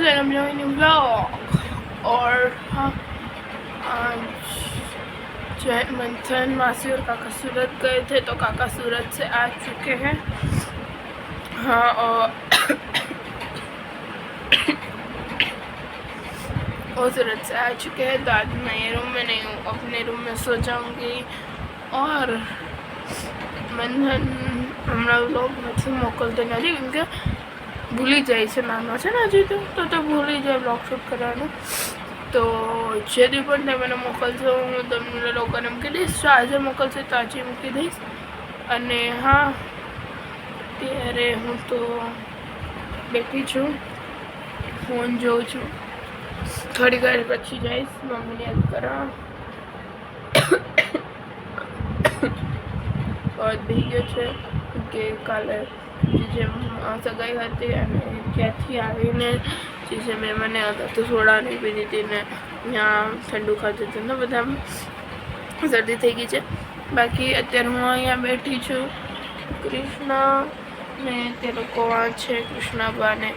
And I'm doing a vlog और हाँ आज जय मंथन मासी और काका सूरत गए थे तो काका सूरत से आ चुके हैं। हाँ और वो सूरत से आ चुके हैं तो आज मैं ये रूम में नहीं हूँ, अपने रूम में सो जाऊँगी। और मंथन हमारा व्लॉग में मोकलते नहीं केम के भूली जाए છે, નાનો છે ને હજી તો ભૂલી જાય બ્લોગ શૂટ કરવાનું। તો જેથી પણ તે મને મોકલશો હું તમને લોકોને મૂકી દઈશ। તો આજે મોકલશે તો આજે મૂકી દઈશ। અને હા ત્યારે હું તો બેઠી છું, ફોન જોઉં છું, થોડી વાર પછી જઈશ મમ્મીને યાદ કરવા। बहुत भी गयो છે કે કાલે જે સગાઈ હતી અને ત્યાંથી આવીને જે મહેમાને હતા તો સોડા નહીં પીધી હતી ને ત્યાં ઠંડુ ખાતું હતું ને બધા શરદી થઈ ગઈ છે। બાકી અત્યારે હું અહીંયા બેઠી છું, કૃષ્ણ ને તે લોકો આ છે, કૃષ્ણાબા ને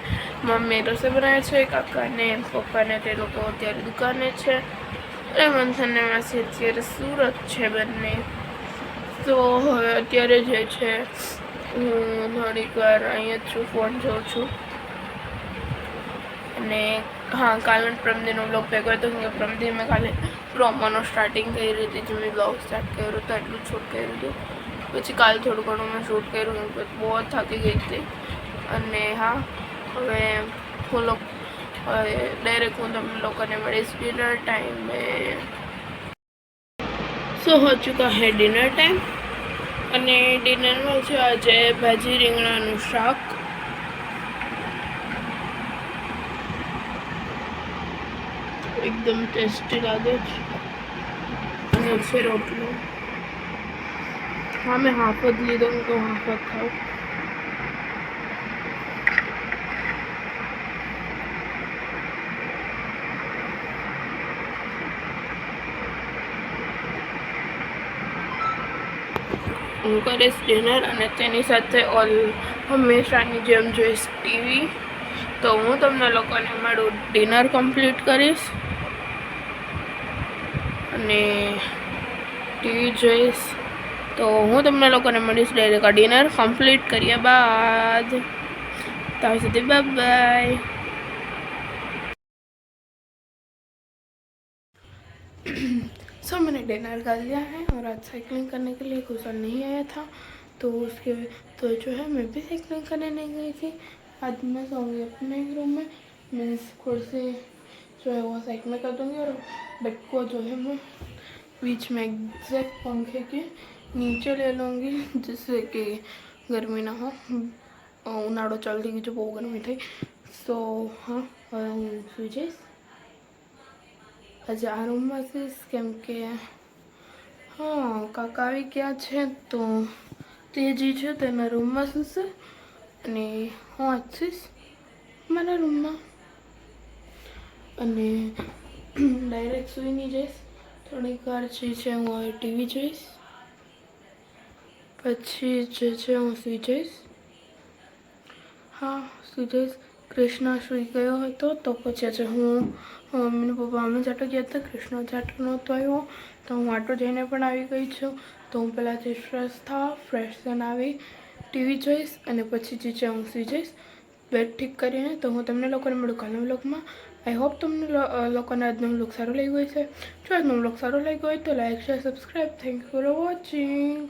મમ્મી રસોઈ બનાવે છે, કાકા ને પપ્પા ને તે લોકો અત્યારે દુકાને છે અને મંથન ને માસી અત્યારે સુરત છે બંને। તો હવે અત્યારે જે છે હું થોડીક વાર અહીંયા જ છું, ફોન જોઉં છું। અને હા કાલે પ્રમદીનો બ્લોગ ભેગો હતો કેમ કે પ્રમદી મેં કાલે પ્રોમોનો સ્ટાર્ટિંગ કરી હતી, જે મેં બ્લોગ સ્ટાર્ટ કર્યો તો એટલું શૂટ કર્યું હતું। પછી કાલે થોડું ઘણું મેં શૂટ કર્યું, બહુ થાકી ગઈ હતી। અને हाँ હવે હું લોકો ડાયરેક્ટ હું તમને લોકોને મળીશ ડિનર टाइम में। सो हो चुका है डिनर टाइम અને ડિનરમાં છે આજે ભાજી રીંગણાનું શાક, એકદમ ટેસ્ટી લાગે છે, અને છે રોટલો। हाँ मैं हाफ જ લીધો તો હાફ જ ખાઉં। હું કરીશ ડિનર અને તેની સાથે હંમેશાની જેમ જોઈશ ટીવી। તો હું તમને લોકોને મારું ડિનર કમ્પ્લીટ કરીશ અને ટીવી જોઈશ। તો હું તમને લોકોને મળીશ ડાયરેક્ટ આ ડિનર કમ્પ્લીટ કર્યા બાદ। ત્યાં સુધી બાય બાય। सो मैंने डिनर कर लिया है और आज साइकिलिंग करने के लिए कुशल नहीं आया था तो उसके तो जो है मैं भी साइकिलिंग करने नहीं गई थी। आज मैं सोऊंगी अपने रूम में, मीन्स खुद से जो है वो साइड में कर दूँगी और बेड को जो है मैं बीच में एग्जैक्ट पंखे के नीचे ले लूँगी जिससे कि गर्मी ना हो। उनाड़ो चलती गई जो बहुत गर्मी थी। सो हाँ હું સુઈ જઈશ આજે આ રૂમમાં સુઈશ કેમ કે હા કાકા આવી ગયા છે તો તે જે છે તેના રૂમમાં સૂશે અને હું આજ સુઈશ મારા રૂમમાં અને ડાયરેક્ટ સૂઈ નહીં જઈશ। થોડીક વાર જે છે હું હવે ટીવી જોઈશ, પછી જે છે હું સૂઈ જઈશ। હા સૂઈ જઈશ। કૃષ્ણ સૂઈ ગયો હતો તો પછી આજે હું મમ્મીને પપ્પા અમે જાટો ગયા હતા, કૃષ્ણ જાટો નહોતો આવ્યો તો હું આટો જઈને પણ આવી ગઈ છું। તો હું પહેલાંથી ફ્રેશ થઈને આવી ટીવી જોઈશ અને પછી જે છે હું સૂઈ જઈશ બેડ ઠીક કરીને। તો હું તમને લોકોને મળું કાલના વ્લોગમાં। આઈ હોપ તમને લોકોને આજનો વ્લોગ સારો લાગ્યો હશે। જો આજનો વ્લોગ સારો લાગ્યો હોય તો like share subscribe. Thank you for watching.